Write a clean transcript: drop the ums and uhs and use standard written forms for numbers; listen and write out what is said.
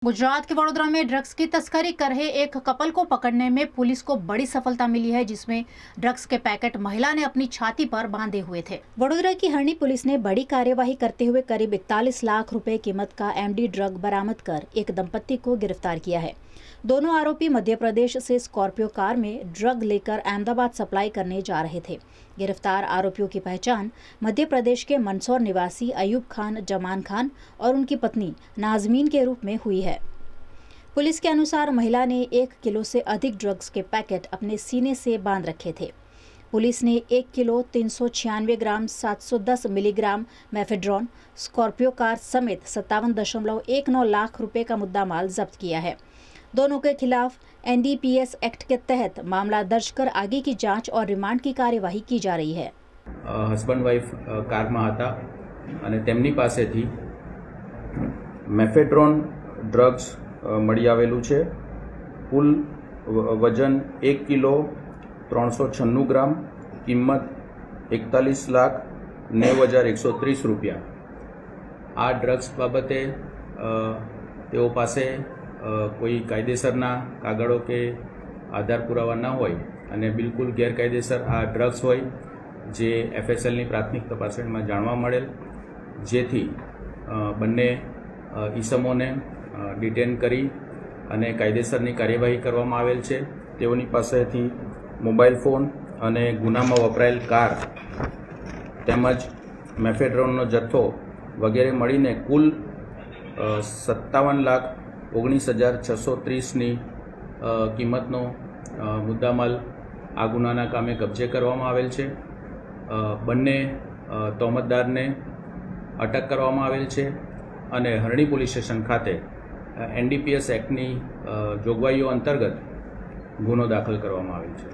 गुजरात के वडोदरा में ड्रग्स की तस्करी कर रहे एक कपल को पकड़ने में पुलिस को बड़ी सफलता मिली है, जिसमें ड्रग्स के पैकेट महिला ने अपनी छाती पर बांधे हुए थे। वडोदरा की हरणी पुलिस ने बड़ी कार्यवाही करते हुए करीब 41 लाख रुपए कीमत का एमडी ड्रग बरामद कर एक दंपत्ति को गिरफ्तार किया है। दोनों आरोपी मध्य प्रदेश से स्कॉर्पियो कार में ड्रग लेकर अहमदाबाद सप्लाई करने जा रहे थे। गिरफ्तार आरोपियों की पहचान मध्य प्रदेश के मंदसौर निवासी अयूब खान, जमान खान और उनकी पत्नी नाजमीन के रूप में हुई है। पुलिस के अनुसार महिला ने 1 किलो से अधिक ड्रग्स के पैकेट अपने सीने से बांध रखे थे। पुलिस ने 1 किलो 396 ग्राम 710 मिलीग्राम मेफेड्रॉन, स्कॉर्पियो कार समेत 57.19 लाख रुपए का मुद्दामाल जब्त किया है। दोनों के खिलाफ एनडीपीएस एक्ट के तहत मामला दर्ज कर आगे की जांच और रिमांड की कार्यवाही की जा रही है। हस्बैंड वाइफ કારમાં હતા અને તેમની પાસેથી મેફેડ્રોન ડ્રગ્સ મળી આવેલું છે। કુલ વજન 1 કિલો 396 ગ્રામ, કિંમત 41,90,130 રૂપિયા। આ ડ્રગ્સ બાબતે તેઓ પાસે કોઈ કાયદેસરના કાગળો કે આધાર પુરાવા ન હોય અને બિલકુલ ગેરકાયદેસર આ ડ્રગ્સ હોય, જે એફએસએલની પ્રાથમિક તપાસણીમાં જાણવા મળેલ, જેથી બંને ઈસમોને ડિટેન કરી અને કાયદેસરની કાર્યવાહી કરવામાં આવેલ છે। તેઓની પાસેથી મોબાઈલ ફોન અને ગુનામાં વપરાયેલ કાર તેમજ મેફેડ્રોનનો જથ્થો વગેરે મળીને કુલ 57,19,630ની કિંમતનો મુદ્દામાલ આ ગુનાના કામે કબજે કરવામાં આવેલ છે। બંને તોહમતદારને અટક કરવામાં આવેલ છે અને હરણી પોલીસ સ્ટેશન ખાતે એનડીપીએસ એક્ટની જોગવાઈઓ અંતર્ગત ગુનો દાખલ કરવામાં આવેલ છે।